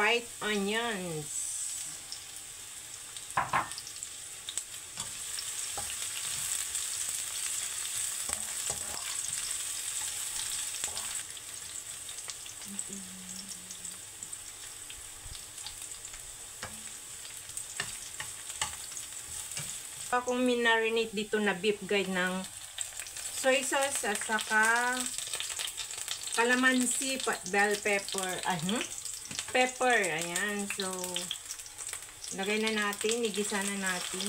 white onions. Akong minarinate dito na beef guide ng soy sauce at saka calamansi, bell pepper, pepper, ayan. So, lagay na natin, igisa na natin.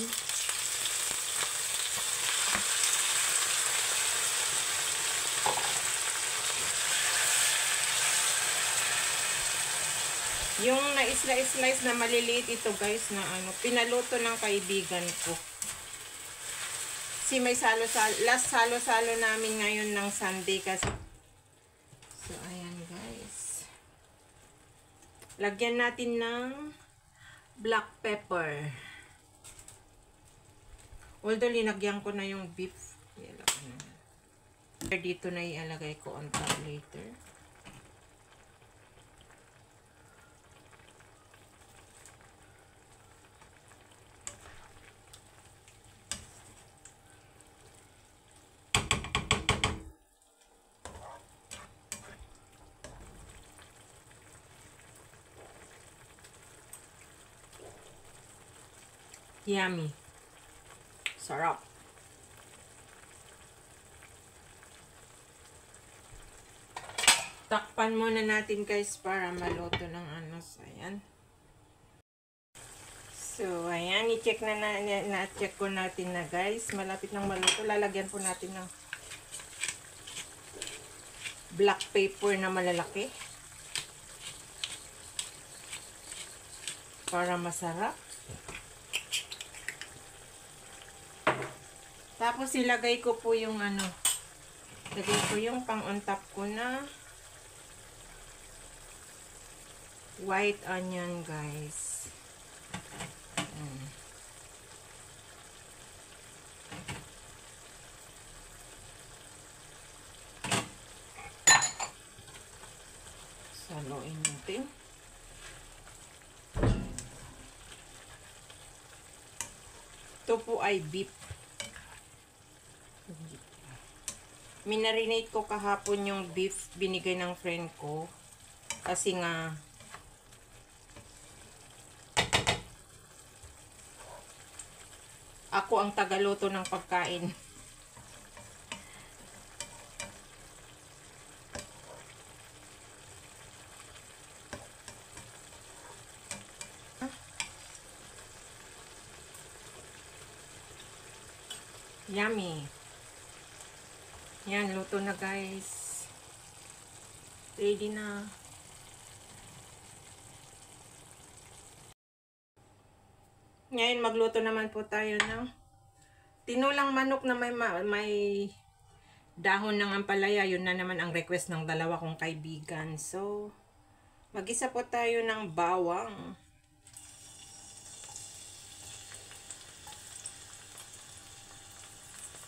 Yung na-slice na maliliit ito guys, na pinaluto ng kaibigan ko. Kasi may last salo-salo namin ngayon ng Sunday kasi. So, ayan guys. Lagyan natin ng black pepper. Although, linagyan ko na yung beef. Dito na ialagay ko on top later. Yummy. Sarap. Takpan muna natin guys para maluto ng ayan. So, ayan. I-check na-check ko natin na guys. Malapit nang maluto. Lalagyan po natin ng black pepper na malalaki. Para masarap. Tapos ilagay ko po yung lagay ko yung pang on top ko na white onion guys. Saluin natin. Ito po ay beef. Minarinate ko kahapon yung beef, binigay ng friend ko. Kasi nga, ako ang tagaluto ng pagkain. Yummy. Yan, luto na guys. Ready na. Ngayon, magluto naman po tayo ng tinulang manok na may dahon ng ampalaya. Yun na naman ang request ng dalawa kong kaibigan. So, mag-isa po tayo ng bawang.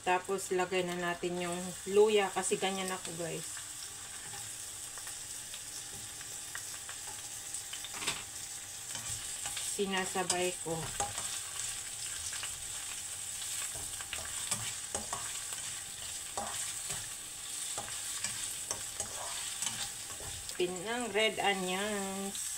Tapos, lagay na natin yung luya kasi ganyan ako guys. Sinasabay ko. Ng red onions.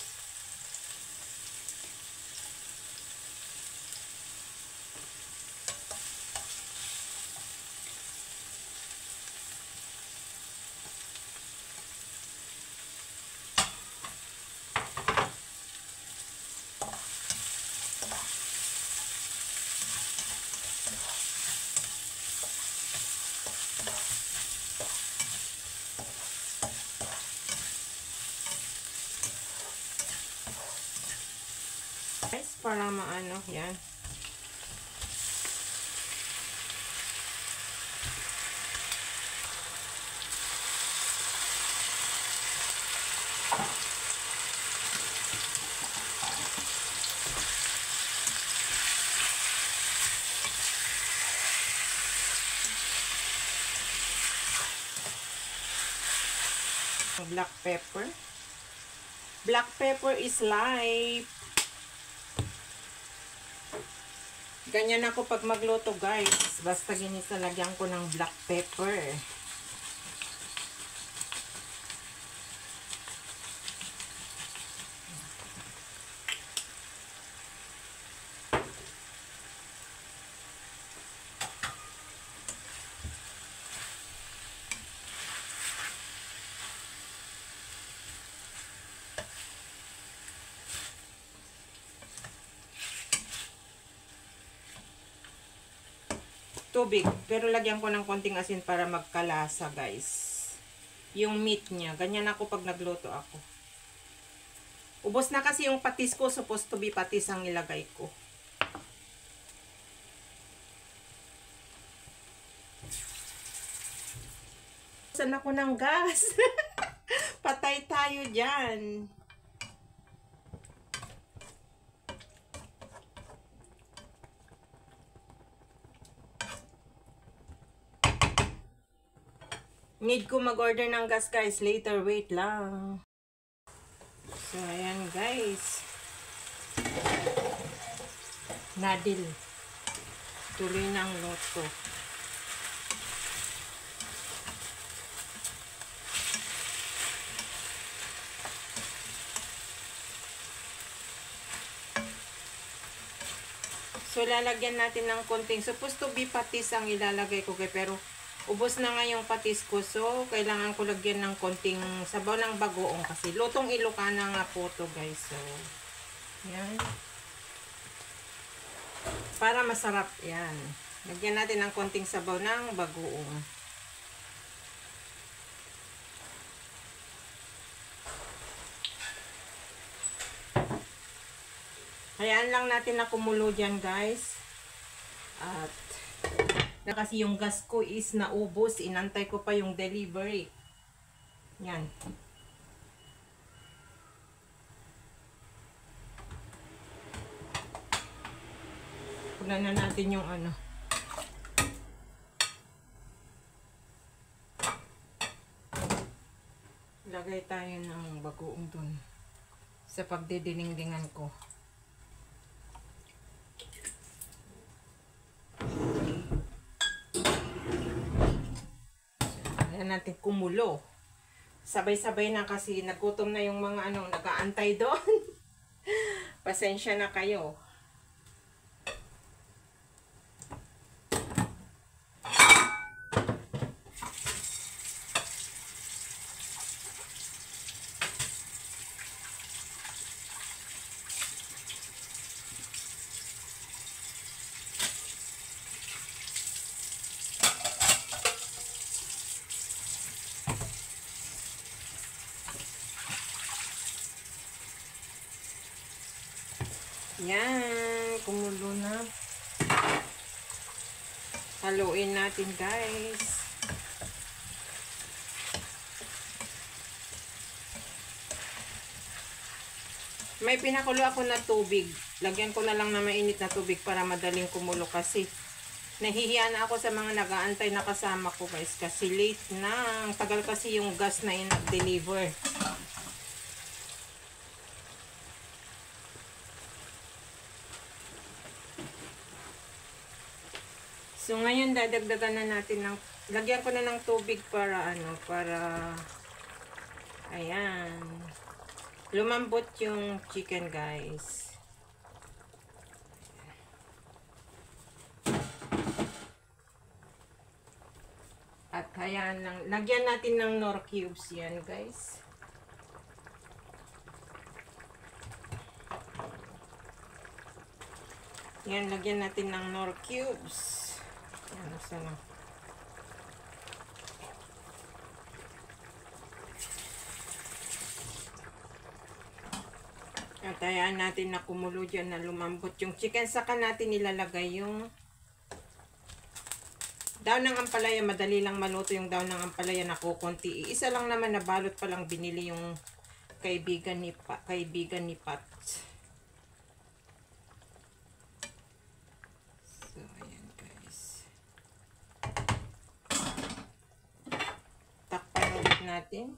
Para maano, yan. Black pepper. Black pepper is life. Ganyan ako pag magluto, guys. Basta ginisa, lagyan ko ng black pepper. Tubig, pero lagyan ko ng konting asin para magkalasa, guys. Yung meat niya, ganyan ako pag nagluto ako. Ubos na kasi yung patis ko, supposed to be patis ang ilagay ko. Saan ako ng gas? Patay tayo dyan. Need ko mag-order ng gas, guys. Later, wait lang. So, ayan, guys. Nadil. Tuloy ng loto. So, lalagyan natin ng konting. Supposed to be patis ang ilalagay ko, pero ubos na nga yung patis ko. So, kailangan ko lagyan ng konting sabaw ng bagoong kasi lutong Ilocana nga po to, guys. So, yan. Para masarap, yan. Lagyan natin ng konting sabaw ng bagoong. Hayaan lang natin na kumulo dyan, guys. At kasi yung gas ko is naubos. Inantay ko pa yung delivery. Yan. Punan na natin yung ano. Lagay tayo ng bagoong dun sa pagdidiningdingan ko. Ayan natin kumulo. Sabay-sabay na kasi nagutom na yung mga nag-aantay doon. Pasensya na kayo. Yan, kumulo na. Haluin natin, guys. May pinakulo ako na tubig. Lagyan ko na lang na mainit na tubig para madaling kumulo kasi nahihiya na ako sa mga nag-aantay na kasama ko, guys. Kasi late na. Ang tagal kasi yung gas na in-deliver. So, ngayon, dadagdagan na natin ng, lagyan ko na ng tubig para, ayan, lumambot yung chicken, guys. At, ayan lang, lagyan natin ng Knorr cubes yan, guys. Yan, lagyan natin ng Knorr cubes. Ano sana? At hayaan natin na kumulo dyan na lumambot yung chicken. Saka natin ilalagay yung daon ng ampalaya. Madali lang maluto yung daon ng ampalaya na kukunti. Isa lang naman na balot pa lang binili yung kaibigan ni Pat. Natin.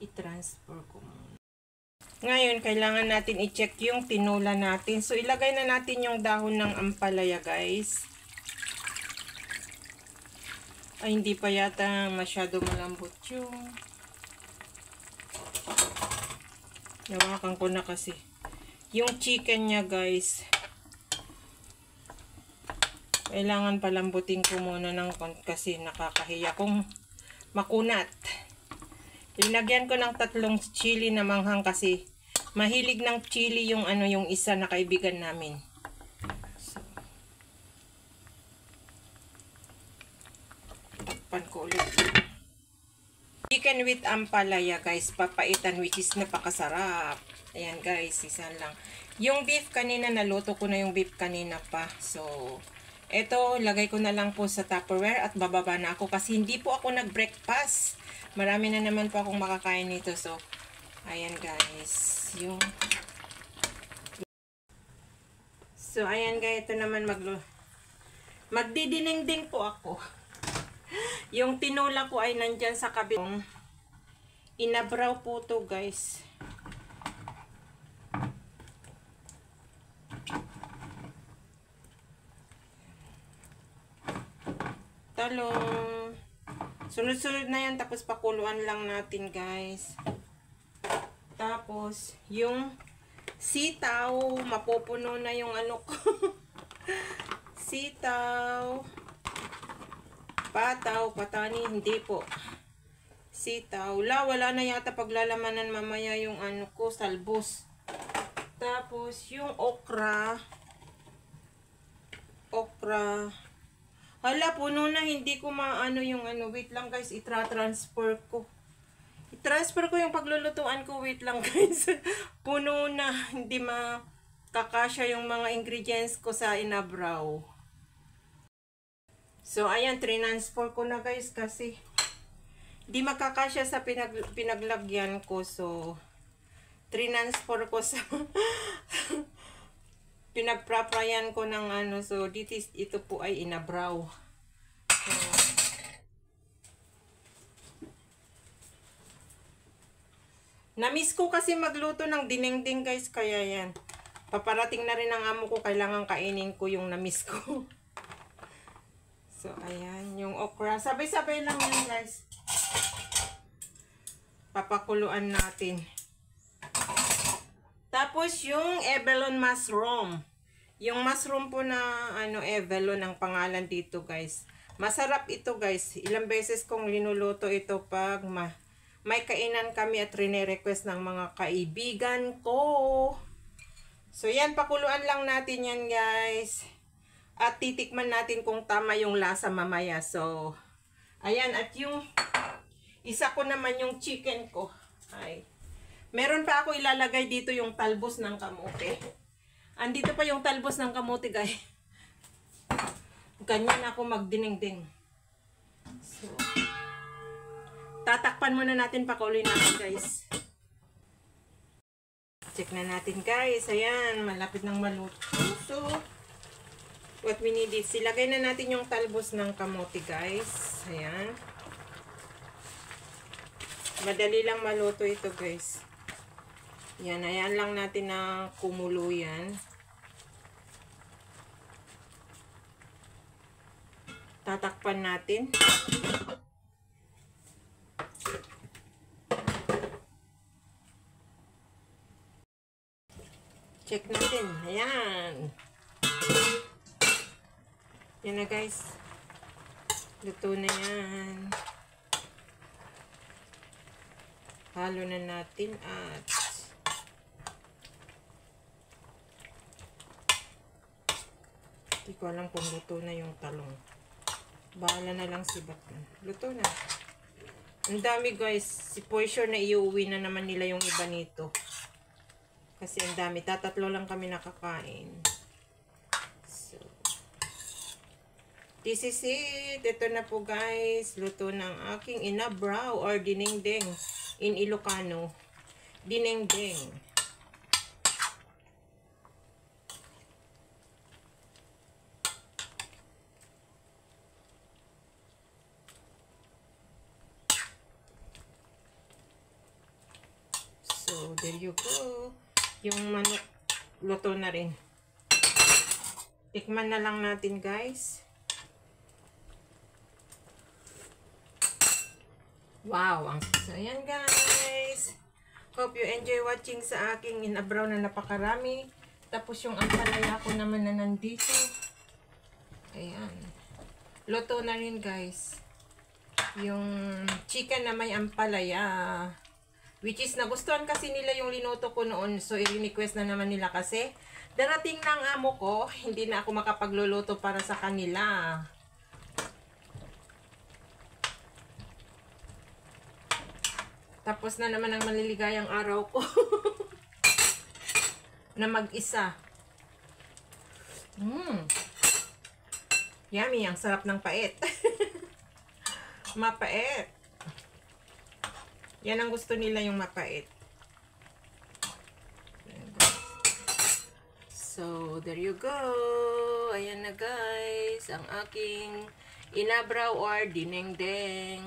I-transfer ko muna. Ngayon, kailangan natin i-check yung tinola natin. So, ilagay na natin yung dahon ng ampalaya, guys. Ay, hindi pa yata masyado malambot yung... Nawakan ko na kasi. Yung chicken niya, guys. Kailangan palambutin ko muna ng kasi nakakahiya kung makunat. Linagyan ko ng 3 chili na manghang kasi mahilig ng chili yung yung isa na kaibigan namin. So, takpan ko ulit. Chicken with ampalaya, guys. Papaitan, which is napakasarap. Ayan, guys. Isa lang. Yung beef kanina, naluto ko na yung beef kanina pa. So, eto, lagay ko na lang po sa Tupperware at bababa na ako kasi hindi po ako nag-breakfast. Marami na naman po akong makakain nito. So, ayan guys. So, ayan guys. Ito naman magdidinengding po ako. Yung tinola ko ay nandyan sa kabilang. Inabraw po to guys. Talong. Sunod-sunod na yan, tapos pakuluan lang natin, guys. Tapos, yung sitaw, mapupuno na yung ano ko. Sitaw. Pataw, patani, hindi po. Sitaw. Wala na yata paglalamanan mamaya yung ano ko, salbos. Tapos, yung okra. Hala, puno na. Hindi ko maano yung Wait lang guys, i-transfer ko. I-transfer ko yung paglulutuan ko. Wait lang guys. Puno na. Hindi makakasya yung mga ingredients ko sa inabraw. So, ayan, transfer ko na guys kasi hindi makakasya sa pinaglagyan ko. So, transfer ko sa pinagpraprayan ko ng so ito po ay inabraw. So, namiss ko kasi magluto ng dinengding guys, kaya yan. Paparating na rin ang amo ko, kailangan kainin ko yung namiss ko. So, ayan, yung okra. Sabay-sabay lang yan guys. Papakuluan natin. Tapos yung abalone mushroom. Yung mushroom po na abalone ang pangalan dito guys. Masarap ito guys. Ilang beses kong linuluto ito pag may kainan kami at rine-request ng mga kaibigan ko. So yan, pakuluan lang natin yan guys. At titikman natin kung tama yung lasa mamaya. So, ayan, at yung isa ko naman yung chicken ko. Ay. Meron pa ako ilalagay dito yung talbos ng kamote. Andito pa yung talbos ng kamote, guys. Ganyan ako magdinengding. So, tatakpan muna natin, pakuloy natin, guys. Check na natin, guys. Ayan, malapit ng maluto. So, what we need is, ilagay na natin yung talbos ng kamote, guys. Ayan. Madali lang maluto ito, guys. Yan, ayan lang natin na kumulo yan. Tatakpan natin. Check natin. Ayan. Yan na guys. Luto na yan. Halo na natin at hindi ko alam kung luto na yung talong. Bahala na lang si Batman. Luto na. Ang dami guys. For sure na iuwi na naman nila yung iba nito. Kasi ang dami. Tatatlo lang kami nakakain. So, this is it. Ito na po guys. Luto ng aking inabraw or dinengdeng in Ilocano. Dinengdeng. So, there you go. Yung manok, luto na rin. Tikman na lang natin, guys. Wow! So, ayan, guys. Hope you enjoy watching sa aking inabraw na napakarami. Tapos yung ampalaya ko naman na nandito. Ayan. Luto na rin, guys. Yung chicken na may ampalaya. Which is, nagustuhan kasi nila yung linuto ko noon. So, i-request na naman nila kasi darating ng amo ko, hindi na ako makapagluluto para sa kanila. Tapos na naman ang maliligayang araw ko. Na mag-isa. Yummy, ang sarap ng pait. Mapait. Yan ang gusto nila, yung mapait. So, there you go. Ayan na, guys. Ang aking inabraw or dinengdeng.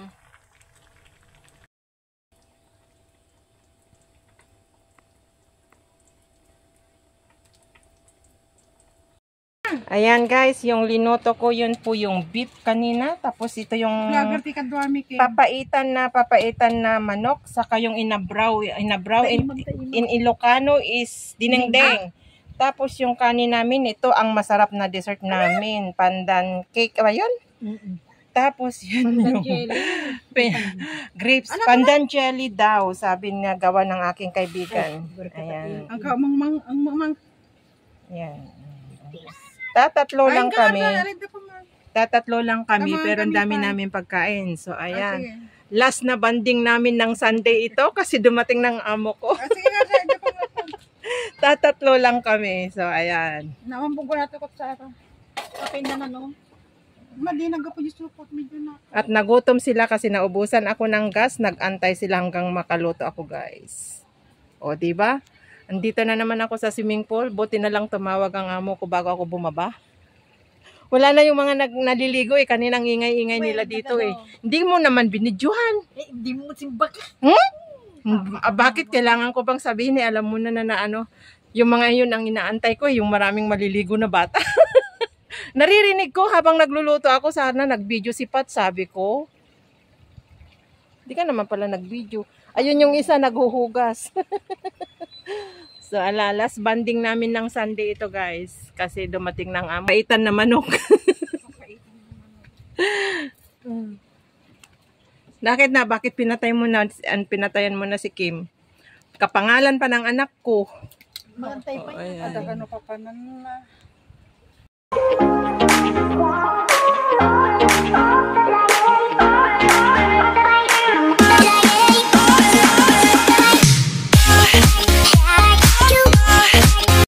Ayan, guys. Yung linuto ko, yun po yung beef kanina. Tapos ito yung papaitan na manok. Saka yung inabraw. In Ilocano is dinengdeng. Tapos yung kanin namin, ito ang masarap na dessert namin. Pandan cake. Ba yun? Tapos yun yung grapes. Pandan jelly daw. Sabi nga gawa ng aking kaibigan. Ayan. Ayan. Tatatlo lang kami. Pero ang dami namin pagkain. So, ayan. Last na banding namin ng Sunday ito kasi dumating ng amo ko. Tatatlo lang kami. So, ayan. Nawampong ko natin ko sa ito. Okay na no? Madi nagapo yung support medyo na. At nagutom sila kasi naubusan ako ng gas. Nag-antay sila hanggang makaluto ako, guys. O, diba? Andito na naman ako sa swimming pool. Buti na lang tumawag ang amo ko bago ako bumaba. Wala na yung mga naliligo eh. Kaninang ingay-ingay nila dito eh. Hindi mo naman binidyohan. Hindi mo simbak. Bakit kailangan ko bang sabihin eh? Alam mo na ano. Yung mga yun ang inaantay ko. Yung maraming maliligo na bata. Naririnig ko habang nagluluto ako. Sana nag-video si Pat, sabi ko. Hindi ka naman pala nag-video. Ayun yung isa naghuhugas. So, last banding namin ng Sunday ito, guys. Kasi dumating ng amo. Paitan na manok. Bakit pinatayan mo na si Kim? Kapangalan pa ng anak ko. Magantay pa yun. Ayan. Ano pa pa na.